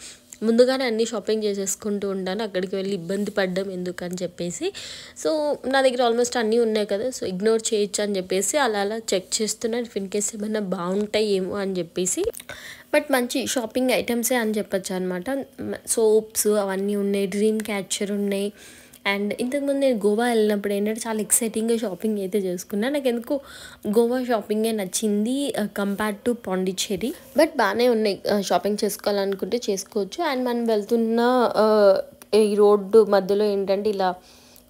ముందుగానే అన్నీ షాపింగ్ చేసేసుకుంటూ ఉంటాను, అక్కడికి వెళ్ళి ఇబ్బంది పడ్డం ఎందుకని చెప్పేసి. సో నా దగ్గర ఆల్మోస్ట్ అన్నీ ఉన్నాయి కదా, సో ఇగ్నోర్ చేయొచ్చు అని చెప్పేసి అలా చెక్ చేస్తున్నాను, ఇన్ కేస్ ఏమైనా బాగుంటాయి ఏమో అని చెప్పేసి. బట్ మంచి షాపింగ్ ఐటమ్సే అని చెప్పచ్చు అనమాట. సోప్స్ అవన్నీ ఉన్నాయి, డ్రీమ్ క్యాచర్ ఉన్నాయి. అండ్ ఇంతకుముందు నేను గోవా వెళ్ళినప్పుడు ఏంటంటే చాలా ఎక్సైటింగ్గా షాపింగ్ అయితే చేసుకున్నాను. నాకు ఎందుకు గోవా షాపింగే నచ్చింది కంపేర్డ్ టు పాండిచ్చేరి. బట్ బాగానే ఉన్నాయి, షాపింగ్ చేసుకోవాలనుకుంటే చేసుకోవచ్చు. అండ్ మనం వెళ్తున్న ఈ రోడ్డు మధ్యలో ఏంటంటే ఇలా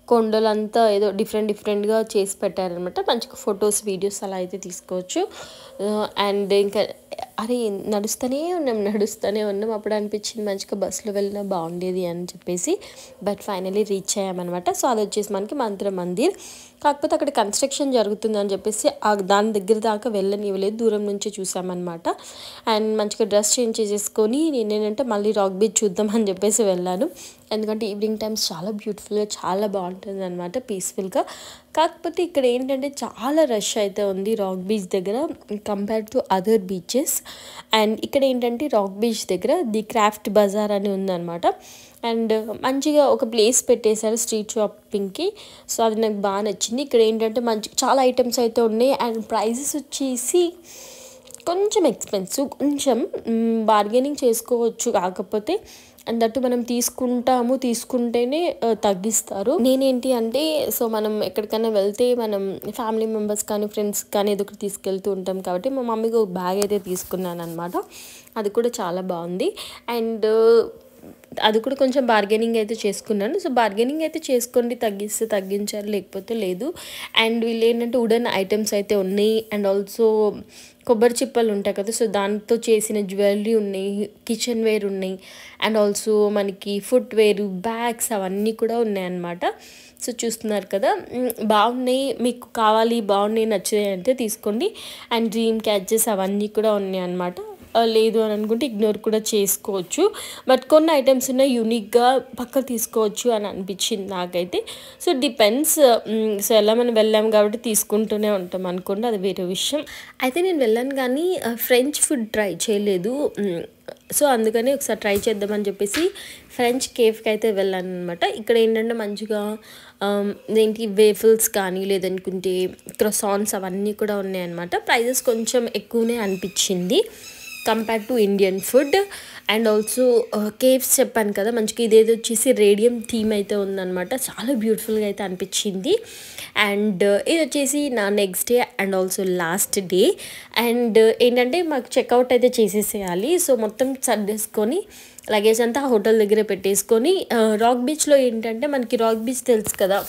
కొండలంతా ఏదో డిఫరెంట్గా చేసి పెట్టారనమాట. మంచిగా ఫొటోస్, వీడియోస్ అలా అయితే తీసుకోవచ్చు. అండ్ ఇంకా అరే నడుస్తూనే ఉన్నాం. అప్పుడు అనిపించింది మంచిగా బస్సులో వెళ్ళినా బాగుండేది అని చెప్పేసి. బట్ ఫైనలీ రీచ్ అయ్యామన్నమాట. సో అది వచ్చేసి మనకి మంత్ర మందిర్. కాకపోతే అక్కడ కన్స్ట్రక్షన్ జరుగుతుంది అని చెప్పేసి దాని దగ్గర దాకా వెళ్ళనివ్వలేదు, దూరం నుంచి చూసామన్నమాట. అండ్ మంచిగా డ్రెస్ చేంజ్ చేసేసుకొని నేనేంటంటే మళ్ళీ రాక్ బీచ్ చూద్దాం అని చెప్పేసి వెళ్ళాను. ఎందుకంటే ఈవినింగ్ టైమ్స్ చాలా బ్యూటిఫుల్గా, చాలా బాగుంటుంది అనమాట, పీస్ఫుల్గా. కాకపోతే ఇక్కడ ఏంటంటే చాలా రష్ అయితే ఉంది రాక్ బీచ్ దగ్గర compare to other beaches. And ఇక్కడ ఏంటంటే రాక్ బీచ్ దగ్గర ది క్రాఫ్ట్ బజార్ అని ఉందన్నమాట. అండ్ మంచిగా ఒక ప్లేస్ పెట్టేశారు స్ట్రీట్ షాపింగ్కి, సో అది నాకు బాగా నచ్చింది. ఇక్కడ ఏంటంటే చాలా ఐటమ్స్ అయితే ఉన్నాయి. అండ్ ప్రైజెస్ వచ్చేసి కొంచెం ఎక్స్పెన్సివ్, కొంచెం బార్గెనింగ్ చేసుకోవచ్చు. కాకపోతే అండ్ దట్టు మనం తీసుకుంటేనే తగ్గిస్తారు. నేనేంటి అంటే సో మనం ఎక్కడికైనా వెళ్తే మనం ఫ్యామిలీ మెంబర్స్ కానీ, ఫ్రెండ్స్ కానీ ఏదో ఒకటి తీసుకెళ్తూ ఉంటాం కాబట్టి మా మమ్మీకి ఒక బ్యాగ్ అయితే తీసుకున్నాను అనమాట. అది కూడా చాలా బాగుంది. అండ్ అది కూడా కొంచెం బార్గెనింగ్ అయితే చేసుకున్నాను. సో బార్గెనింగ్ అయితే చేసుకోండి, తగ్గిస్తే తగ్గించారు, లేకపోతే లేదు. అండ్ వీళ్ళు ఏంటంటే వుడెన్ ఐటమ్స్ అయితే ఉన్నాయి. అండ్ ఆల్సో కొబ్బరి చిప్పలు ఉంటాయి కదా, సో దాంతో చేసిన జ్యువెలరీ ఉన్నాయి, కిచెన్ వేర్ ఉన్నాయి. అండ్ ఆల్సో మనకి ఫుట్ వేర్, బ్యాగ్స్ అవన్నీ కూడా ఉన్నాయన్నమాట. సో చూస్తున్నారు కదా, బాగున్నాయి. మీకు కావాలి, బాగున్నాయి, నచ్చినాయి అంటే తీసుకోండి. అండ్ డ్రీమ్ క్యాచెస్ అవన్నీ కూడా ఉన్నాయి అన్నమాట. లేదు అని అనుకుంటే ఇగ్నోర్ కూడా చేసుకోవచ్చు. బట్ కొన్ని ఐటమ్స్ ఉన్నాయి యూనిక్గా, పక్క తీసుకోవచ్చు అని అనిపించింది నాకైతే. So depends. సో ఎలా మనం వెళ్ళాం కాబట్టి తీసుకుంటూనే ఉంటాం అనుకోండి, అది వేరే విషయం. అయితే నేను వెళ్ళాను కానీ ఫ్రెంచ్ ఫుడ్ ట్రై చేయలేదు. సో అందుకని ఒకసారి ట్రై చేద్దామని చెప్పేసి ఫ్రెంచ్ కేఫ్కి అయితే వెళ్ళాను అనమాట. ఇక్కడ ఏంటంటే మంచిగా వేఫల్స్ కానీ, లేదనుకుంటే క్రొసాన్స్ అవన్నీ కూడా ఉన్నాయన్నమాట. ప్రైజెస్ కొంచెం ఎక్కువనే అనిపించింది compare to Indian food. And also caves చెప్పాను కదా, మంచిగా ఇదేదో వచ్చేసి రేడియం థీమ్ అయితే ఉందన్నమాట. చాలా బ్యూటిఫుల్గా అయితే అనిపించింది. అండ్ ఇది వచ్చేసి నా next day and also last day. And ఏంటంటే మాకు చెక్అవుట్ అయితే చేసేసేయాలి. సో మొత్తం సర్దేసుకొని లగేజ్ అంతా హోటల్ దగ్గర పెట్టేసుకొని రాక్ బీచ్లో ఏంటంటే మనకి రాక్ బీచ్ తెలుసు కదా,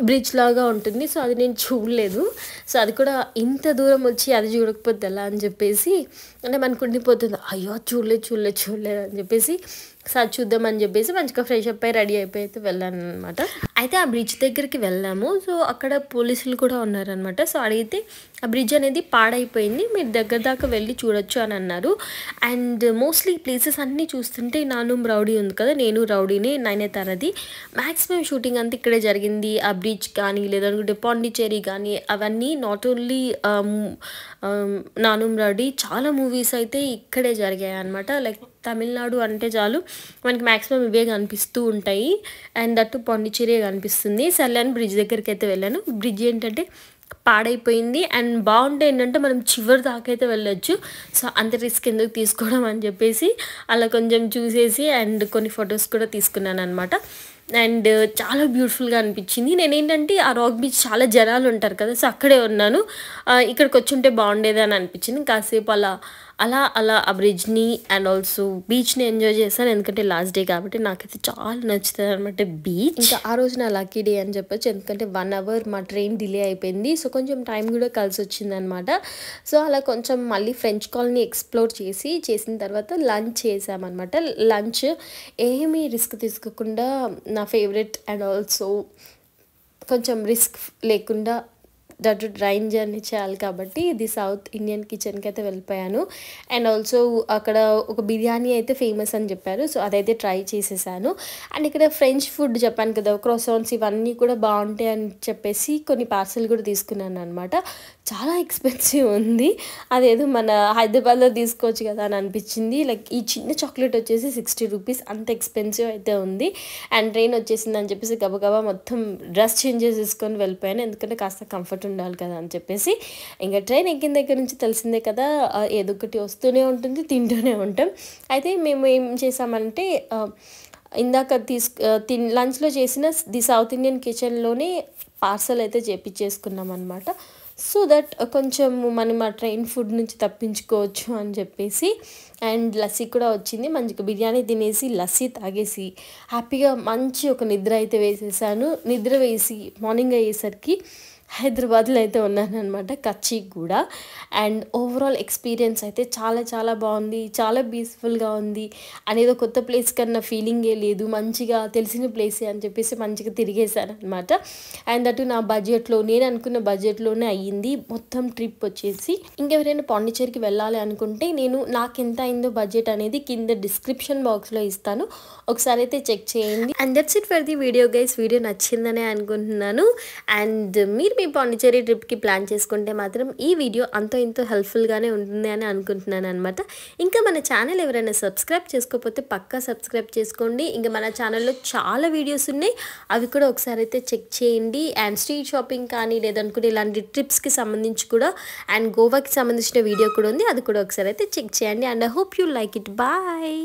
బ్రిడ్జ్ లాగా ఉంటుంది. సో అది నేను చూడలేదు. సో అది కూడా ఇంత దూరం వచ్చి అది చూడకపోతే ఎలా అని చెప్పేసి అంటే మనకు ఉండిపోతుంది, అయ్యో చూడలేదు అని చెప్పేసి సో అది చూద్దామని చెప్పేసి మంచిగా ఫ్రెష్ అప్ అయి రెడీ అయిపోయి అయితే వెళ్ళాను అనమాట. అయితే ఆ బ్రిడ్జ్ దగ్గరికి వెళ్ళాము. సో అక్కడ పోలీసులు కూడా ఉన్నారనమాట. సో అడిగితే ఆ బ్రిడ్జ్ అనేది పాడైపోయింది, మీరు దగ్గర దాకా వెళ్ళి చూడొచ్చు అని అన్నారు. అండ్ మోస్ట్లీ ప్లేసెస్ అన్నీ చూస్తుంటే నాను రౌడీ ఉంది కదా, నేను రౌడీని, నైనేతారది మ్యాక్సిమం షూటింగ్ అంతా ఇక్కడే జరిగింది. ఆ బ్రిడ్జ్ కానీ లేదనుకుంటే పాండిచేరి కానీ అవన్నీ నాట్ ఓన్లీ నాను రౌడీ చాలా మూవీస్ అయితే ఇక్కడే జరిగాయి అనమాట. లైక్ తమిళనాడు అంటే చాలు మనకి మ్యాక్సిమం ఇవే కనిపిస్తూ ఉంటాయి. అండ్ దట్టు పాండిచేరి కనిపిస్తుంది. సర్లేని బ్రిడ్జ్ దగ్గరికి అయితే వెళ్ళాను. బ్రిడ్జ్ ఏంటంటే పాడైపోయింది అండ్ బాగుంటే ఏంటంటే మనం చివరి దాకా అయితే వెళ్ళొచ్చు. సో అంత రిస్క్ ఎందుకు తీసుకోవడం అని చెప్పేసి అలా కొంచెం చూసేసి అండ్ కొన్ని ఫొటోస్ కూడా తీసుకున్నాను అనమాట. అండ్ చాలా బ్యూటిఫుల్గా అనిపించింది. నేనేంటంటే ఆ రాక్ బీచ్ చాలా జనాలు ఉంటారు కదా, సో అక్కడే ఉన్నాను. ఇక్కడికి వచ్చి ఉంటే బాగుండేది అని అనిపించింది. కాసేపు అలా ఆ బ్రిడ్జ్ని అండ్ ఆల్సో బీచ్ని ఎంజాయ్ చేశాను. ఎందుకంటే లాస్ట్ డే కాబట్టి నాకైతే చాలా నచ్చుతుంది అనమాట బీచ్. ఇంకా ఆ రోజు నా లక్కీ డే అని చెప్పొచ్చు. ఎందుకంటే 1 hour మా ట్రైన్ డిలే అయిపోయింది. సో కొంచెం టైం కూడా కలిసి వచ్చింది అనమాట. సో అలా కొంచెం మళ్ళీ ఫ్రెంచ్ కాలనీ ఎక్స్ప్లోర్ చేసిన తర్వాత లంచ్ చేసామన్నమాట. లంచ్ ఏమీ రిస్క్ తీసుకోకుండా నా ఫేవరెట్ అండ్ ఆల్సో కొంచెం రిస్క్ లేకుండా దట్ ట్రైన్ జర్నీ చేయాలి కాబట్టి ఇది సౌత్ ఇండియన్ కిచెన్కి అయితే వెళ్ళిపోయాను. అండ్ ఆల్సో అక్కడ ఒక బిర్యానీ అయితే ఫేమస్ అని చెప్పారు. సో అదైతే ట్రై చేసేసాను. అండ్ ఇక్కడ ఫ్రెంచ్ ఫుడ్ చెప్పాను కదా, క్రోసాన్స్ ఇవన్నీ కూడా బాగుంటాయి అని చెప్పేసి కొన్ని పార్సల్ కూడా తీసుకున్నాను అనమాట. చాలా ఎక్స్పెన్సివ్ ఉంది. అదేదో మన హైదరాబాద్లో తీసుకోవచ్చు కదా అని అనిపించింది. లైక్ ఈ చిన్న చాక్లెట్ వచ్చేసి 60 రూపీస్, అంత ఎక్స్పెన్సివ్ అయితే ఉంది. అండ్ ట్రైన్ వచ్చేసింది అని చెప్పేసి గబగబా మొత్తం డ్రెస్ చేంజ్ చేసేసుకొని వెళ్ళిపోయాను. ఎందుకంటే కాస్త కంఫర్ట్ ఉండాలి కదా అని చెప్పేసి. ఇంకా ట్రైన్ ఎక్కిన దగ్గర నుంచి తెలిసిందే కదా, ఏదో ఒకటి వస్తూనే ఉంటుంది, తింటూనే ఉంటాం. అయితే మేము ఏం చేసామంటే ఇందాక లంచ్లో చేసిన ది సౌత్ ఇండియన్ కిచెన్లోనే పార్సల్ అయితే చేపించేసుకున్నాం అనమాట. సో దట్ కొంచెం మనం ఆ ట్రైన్ ఫుడ్ నుంచి తప్పించుకోవచ్చు అని చెప్పేసి. అండ్ లస్సీ కూడా వచ్చింది. మంచిగా బిర్యానీ తినేసి లస్సీ తాగేసి హ్యాపీగా మంచి ఒక నిద్ర అయితే వేసేసాను. నిద్ర వేసి మార్నింగ్ అయ్యేసరికి హైదరాబాద్లో అయితే ఉన్నాను అనమాట, కచ్చికి కూడా. అండ్ ఓవరాల్ ఎక్స్పీరియన్స్ అయితే చాలా చాలా బాగుంది, చాలా పీస్ఫుల్గా ఉంది. అనేదో కొత్త ప్లేస్ కన్నా ఫీలింగే లేదు, మంచిగా తెలిసిన ప్లేసే అని చెప్పేసి మంచిగా తిరిగేశాను అనమాట. అండ్ అటు నా బడ్జెట్లో, నేను అనుకున్న బడ్జెట్లోనే అయ్యింది మొత్తం ట్రిప్ వచ్చేసి. ఇంకెవరైనా పాండిచేరికి వెళ్ళాలి అనుకుంటే నాకు ఎంత అయిందో బడ్జెట్ అనేది కింద డిస్క్రిప్షన్ బాక్స్లో ఇస్తాను, ఒకసారి అయితే చెక్ చేయండి. And that's it for the video guys. Video నచ్చిందనే అనుకుంటున్నాను. అండ్ మీరు మీ పాండిచేరి ట్రిప్కి ప్లాన్ చేసుకుంటే మాత్రం ఈ వీడియో అంతో ఇంతో హెల్ప్ఫుల్గానే ఉంటుంది అని అనుకుంటున్నాను అనమాట. ఇంకా మన ఛానల్ ఎవరైనా సబ్స్క్రైబ్ చేసుకోకపోతే పక్కా సబ్స్క్రైబ్ చేసుకోండి. ఇంకా మన ఛానల్లో చాలా వీడియోస్ ఉన్నాయి, అవి కూడా ఒకసారి అయితే చెక్ చేయండి. అండ్ స్ట్రీట్ షాపింగ్ కానీ లేదనుకుంటే ఇలాంటి ట్రిప్స్కి సంబంధించి కూడా అండ్ గోవాకి సంబంధించిన వీడియో కూడా ఉంది, అది కూడా ఒకసారి అయితే చెక్ చేయండి. And I hope you like it. Bye.